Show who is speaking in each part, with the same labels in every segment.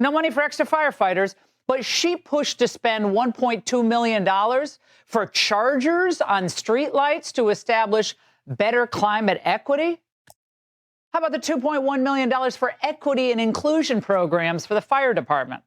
Speaker 1: No money for extra firefighters, but she pushed to spend $1.2 million for chargers on streetlights to establish better climate equity. How about the $2.1 million for equity and inclusion programs for the fire department?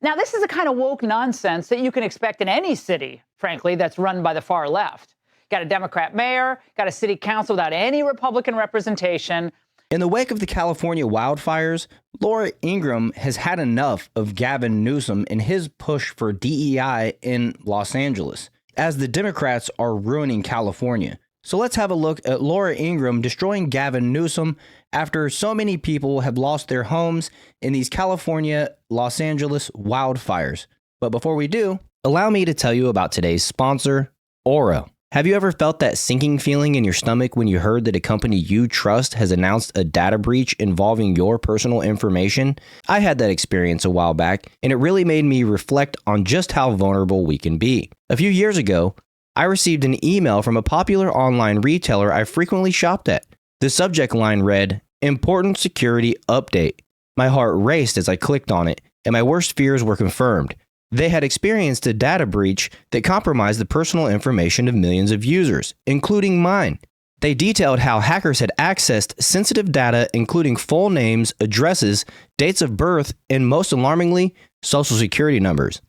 Speaker 1: Now, this is the kind of woke nonsense that you can expect in any city, frankly, that's run by the far left. Got a Democrat mayor, got a city council without any Republican representation.
Speaker 2: In the wake of the California wildfires, Laura Ingraham has had enough of Gavin Newsom and his push for DEI in Los Angeles, as the Democrats are ruining California. So let's have a look at Laura Ingraham destroying Gavin Newsom after so many people have lost their homes in these California, Los Angeles wildfires. But before we do, allow me to tell you about today's sponsor, Aura. Have you ever felt that sinking feeling in your stomach when you heard that a company you trust has announced a data breach involving your personal information? I had that experience a while back, and it really made me reflect on just how vulnerable we can be. A few years ago, I received an email from a popular online retailer I frequently shopped at. The subject line read, "Important Security Update." My heart raced as I clicked on it, and my worst fears were confirmed. They had experienced a data breach that compromised the personal information of millions of users, including mine. They detailed how hackers had accessed sensitive data, including full names, addresses, dates of birth, and most alarmingly, social security numbers.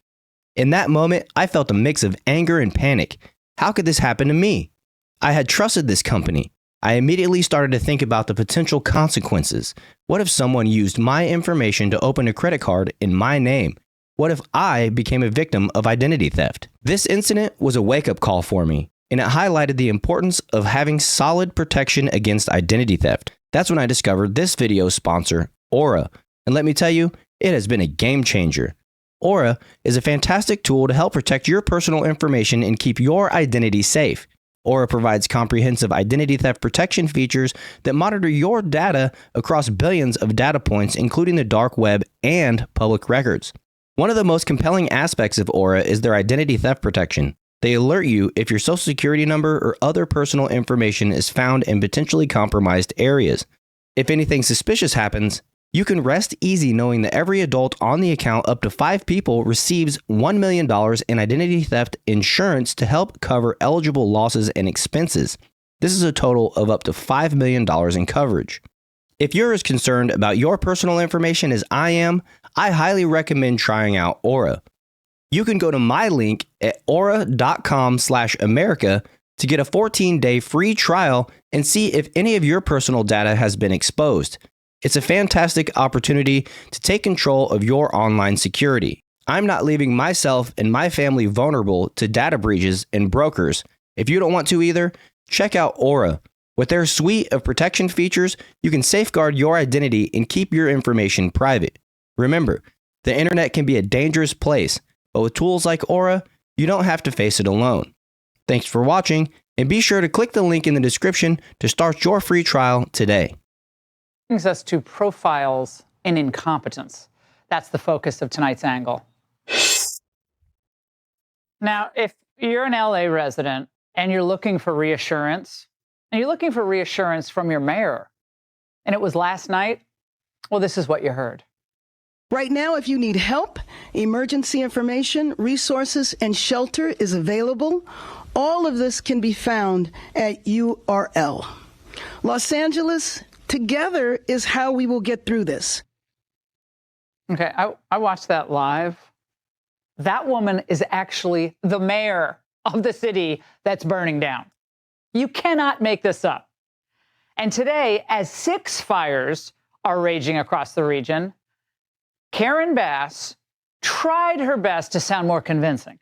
Speaker 2: In that moment, I felt a mix of anger and panic. How could this happen to me? I had trusted this company. I immediately started to think about the potential consequences. What if someone used my information to open a credit card in my name? What if I became a victim of identity theft? This incident was a wake-up call for me, and it highlighted the importance of having solid protection against identity theft. That's when I discovered this video's sponsor, Aura. And let me tell you, it has been a game changer. Aura is a fantastic tool to help protect your personal information and keep your identity safe. Aura provides comprehensive identity theft protection features that monitor your data across billions of data points, including the dark web and public records. One of the most compelling aspects of Aura is their identity theft protection. They alert you if your social security number or other personal information is found in potentially compromised areas. If anything suspicious happens, you can rest easy knowing that every adult on the account, up to 5 people, receives $1 million in identity theft insurance to help cover eligible losses and expenses. This is a total of up to $5 million in coverage. If you're as concerned about your personal information as I am, I highly recommend trying out Aura. You can go to my link at aura.com/America to get a 14-day free trial and see if any of your personal data has been exposed. It's a fantastic opportunity to take control of your online security. I'm not leaving myself and my family vulnerable to data breaches and brokers. If you don't want to either, check out Aura. With their suite of protection features, you can safeguard your identity and keep your information private. Remember, the internet can be a dangerous place, but with tools like Aura, you don't have to face it alone. Thanks for watching, and be sure to click the link in the description to start your free trial today.
Speaker 1: Brings us to profiles in incompetence. That's the focus of tonight's angle. Now, if you're an LA resident and you're looking for reassurance, and you're looking for reassurance from your mayor, and it was last night, well, this is what you heard.
Speaker 3: Right now, if you need help, emergency information, resources, and shelter is available. All of this can be found at URL. Los Angeles, together is how we will get through this.
Speaker 1: Okay, I watched that live. That woman is actually the mayor of the city that's burning down. You cannot make this up. And today, as 6 fires are raging across the region, Karen Bass tried her best to sound more convincing.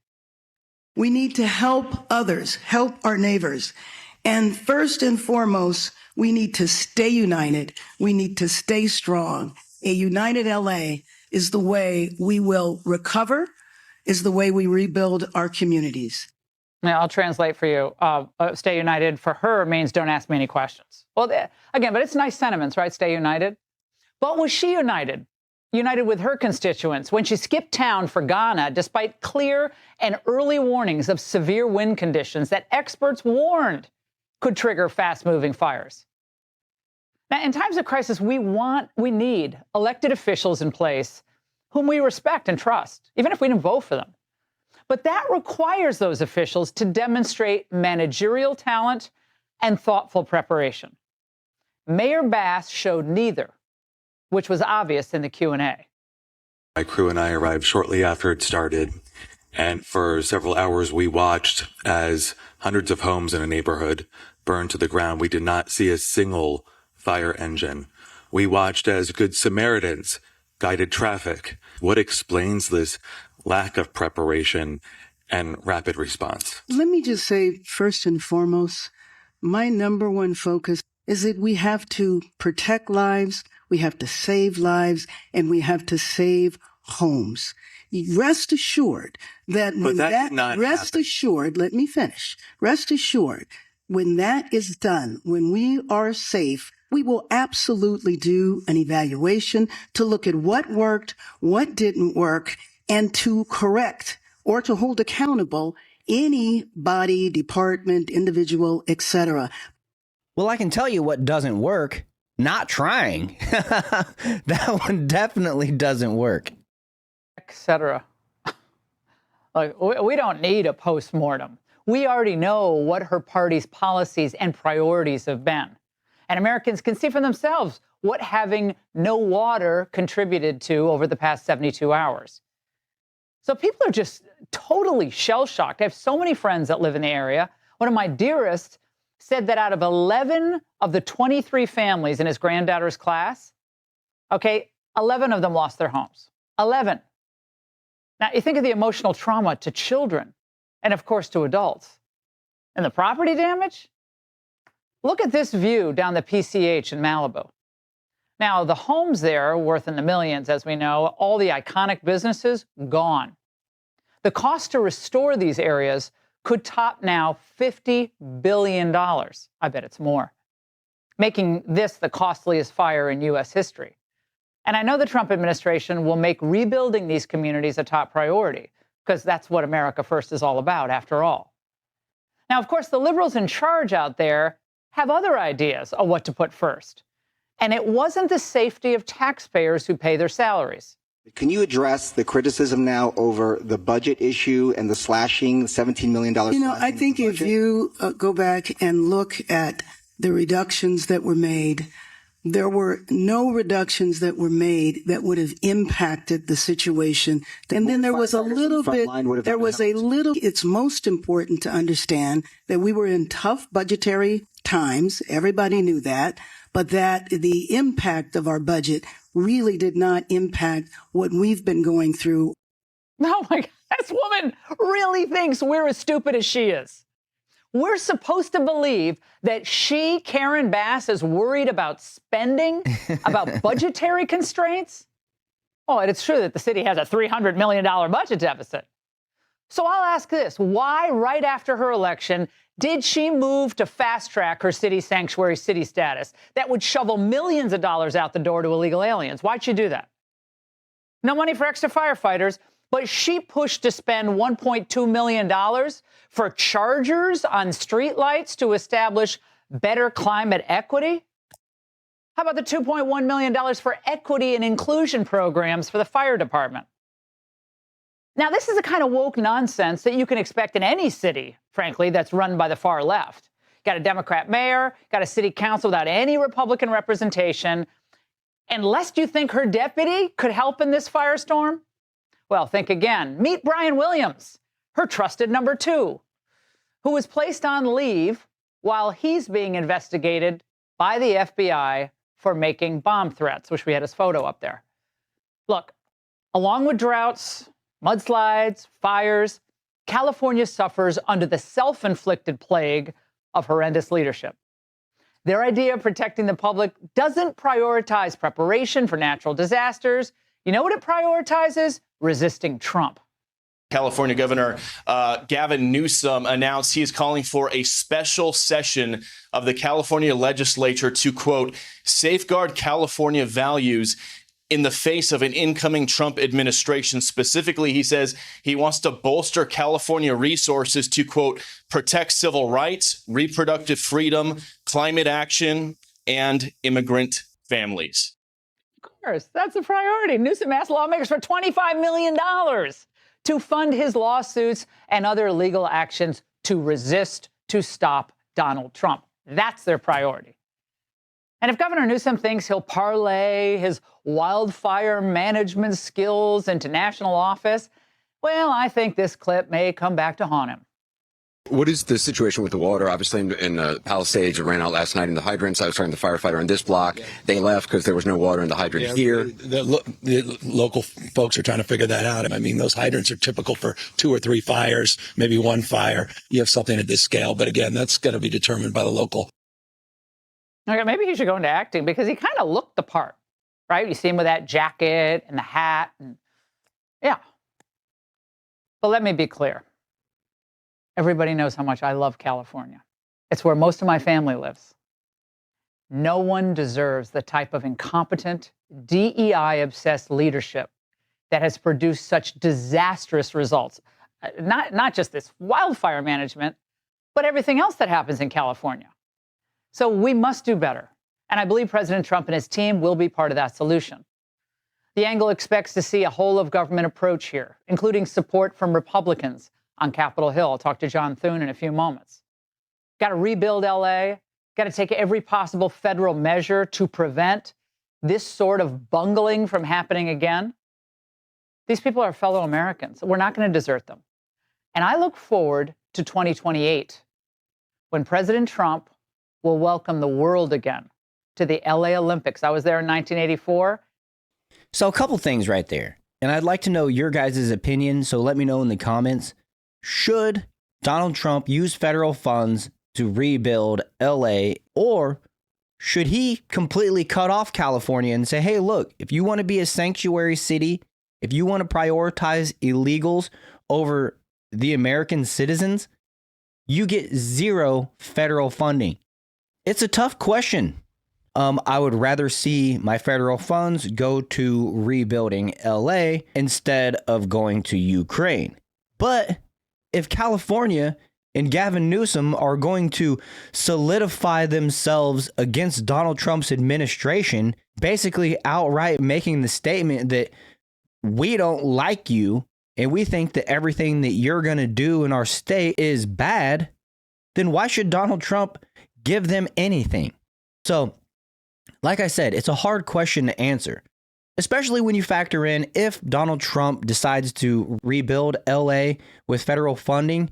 Speaker 3: We need to help others, help our neighbors. And first and foremost, we need to stay united. We need to stay strong. A united LA is the way we will recover, is the way we rebuild our communities.
Speaker 1: Now, I'll translate for you. Stay united for her means don't ask me any questions. Well, again, but it's nice sentiments, right? Stay united. But was she united? United with her constituents when she skipped town for Ghana, despite clear and early warnings of severe wind conditions that experts warned could trigger fast-moving fires. Now, in times of crisis, we need elected officials in place whom we respect and trust, even if we didn't vote for them. But that requires those officials to demonstrate managerial talent and thoughtful preparation. Mayor Bass showed neither, which was obvious in the Q&A.
Speaker 4: My crew and I arrived shortly after it started, and for several hours we watched as hundreds of homes in a neighborhood burned to the ground. We did not see a single fire engine. We watched as Good Samaritans guided traffic. What explains this lack of preparation and rapid response?
Speaker 3: Let me just say, first and foremost, my number one focus is that we have to protect lives, we have to save lives, and we have to save homes. Rest assured that when rest assured, let me finish. Rest assured, when that is done, when we are safe, we will absolutely do an evaluation to look at what worked, what didn't work, and to correct or to hold accountable any body, department, individual, etc.
Speaker 2: Well, I can tell you what doesn't work. Not trying. That one definitely doesn't work.
Speaker 1: Etc. Like, we don't need a postmortem. We already know what her party's policies and priorities have been. And Americans can see for themselves what having no water contributed to over the past 72 hours. So people are just totally shell-shocked. I have so many friends that live in the area. One of my dearest said that out of 11 of the 23 families in his granddaughter's class, 11 of them lost their homes. 11. Now, you think of the emotional trauma to children and, of course, to adults. And the property damage? Look at this view down the PCH in Malibu. Now, the homes there are worth in the millions, as we know. All the iconic businesses, gone. The cost to restore these areas could top now $50 billion. I bet it's more, making this the costliest fire in U.S. history. And I know the Trump administration will make rebuilding these communities a top priority, because that's what America First is all about, after all. Now, of course, the liberals in charge out there have other ideas of what to put first. And it wasn't the safety of taxpayers who pay their salaries.
Speaker 5: Can you address the criticism now over the budget issue and the slashing, $17 million?
Speaker 3: I think if you go back and look at the reductions that were made, there were no reductions that were made that would have impacted the situation. And then there was a little bit, it's most important to understand that we were in tough budgetary times. Everybody knew that, but that the impact of our budget really did not impact what we've been going through.
Speaker 1: Oh my God, this woman really thinks we're as stupid as she is. We're supposed to believe that she, Karen Bass, is worried about spending, about budgetary constraints. Oh, and it's true that the city has a $300 million budget deficit. So I'll ask this: why, right after her election, did she move to fast track her city sanctuary city status that would shovel millions of dollars out the door to illegal aliens? Why'd she do that? No money for extra firefighters, but she pushed to spend $1.2 million for chargers on streetlights to establish better climate equity. How about the $2.1 million for equity and inclusion programs for the fire department? Now, this is the kind of woke nonsense that you can expect in any city, frankly, that's run by the far left. Got a Democrat mayor, got a city council without any Republican representation. And lest you think her deputy could help in this firestorm? Well, think again. Meet Brian Williams, her trusted number 2, who was placed on leave while he's being investigated by the FBI for making bomb threats, which we had his photo up there. Look, along with droughts, mudslides, fires, California suffers under the self-inflicted plague of horrendous leadership. Their idea of protecting the public doesn't prioritize preparation for natural disasters. You know what it prioritizes? Resisting Trump.
Speaker 6: California Governor Gavin Newsom announced he is calling for a special session of the California legislature to, quote, safeguard California values in the face of an incoming Trump administration. Specifically, he says he wants to bolster California resources to, quote, protect civil rights, reproductive freedom, climate action, and immigrant families.
Speaker 1: Of course, that's a priority. Newsom asked lawmakers for $25 million to fund his lawsuits and other legal actions to resist, to stop Donald Trump. That's their priority. And if Governor Newsom thinks he'll parlay his wildfire management skills into national office, well, I think this clip may come back to haunt him.
Speaker 7: What is the situation with the water? Obviously, in Palisades, it ran out last night in the hydrants. I was talking to the firefighter on this block. They left because there was no water in the hydrant here.
Speaker 8: The local folks are trying to figure that out. I mean, those hydrants are typical for 2 or 3 fires, maybe 1 fire. You have something at this scale. But again, that's going to be determined by the local.
Speaker 1: Okay, maybe he should go into acting because he kind of looked the part, right? You see him with that jacket and the hat. And yeah. But let me be clear. Everybody knows how much I love California. It's where most of my family lives. No one deserves the type of incompetent, DEI-obsessed leadership that has produced such disastrous results. Not just this wildfire management, but everything else that happens in California. So we must do better. And I believe President Trump and his team will be part of that solution. The angle expects to see a whole-of-government approach here, including support from Republicans on Capitol Hill. I'll talk to John Thune in a few moments. Got to rebuild LA. Got to take every possible federal measure to prevent this sort of bungling from happening again. These people are fellow Americans. We're not going to desert them. And I look forward to 2028, when President Trump will welcome the world again to the LA Olympics. I was there in 1984.
Speaker 2: So a couple things right there. And I'd like to know your guys' opinion, so let me know in the comments. Should Donald Trump use federal funds to rebuild LA, or should he completely cut off California and say, hey, look, if you want to be a sanctuary city, if you want to prioritize illegals over the American citizens, you get 0 federal funding? It's a tough question. I would rather see my federal funds go to rebuilding LA instead of going to Ukraine. But if California and Gavin Newsom are going to solidify themselves against Donald Trump's administration, basically outright making the statement that we don't like you and we think that everything that you're going to do in our state is bad, then why should Donald Trump give them anything? So, like I said, it's a hard question to answer, especially when you factor in if Donald Trump decides to rebuild LA with federal funding,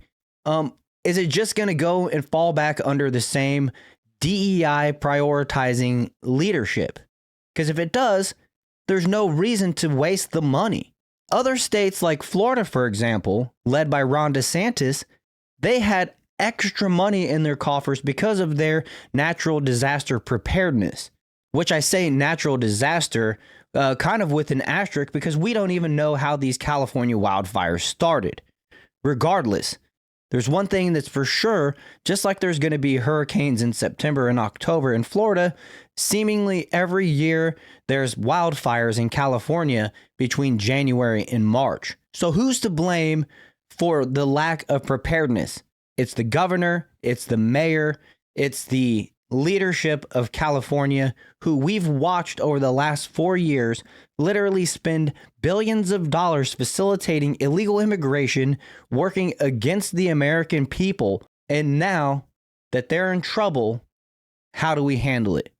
Speaker 2: is it just going to go and fall back under the same DEI prioritizing leadership? Because if it does, there's no reason to waste the money. Other states like Florida, for example, led by Ron DeSantis, they had extra money in their coffers because of their natural disaster preparedness, which I say natural disaster kind of with an asterisk because we don't even know how these California wildfires started. Regardless, there's one thing that's for sure, just like there's going to be hurricanes in September and October in Florida, seemingly every year there's wildfires in California between January and March. So who's to blame for the lack of preparedness? It's the governor, it's the mayor, it's the leadership of California, who we've watched over the last 4 years literally spend billions of dollars facilitating illegal immigration, working against the American people. And now that they're in trouble, how do we handle it?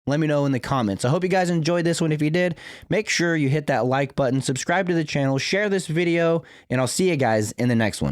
Speaker 2: Let me know in the comments. I hope you guys enjoyed this one. If you did, make sure you hit that like button, subscribe to the channel, share this video, and I'll see you guys in the next one.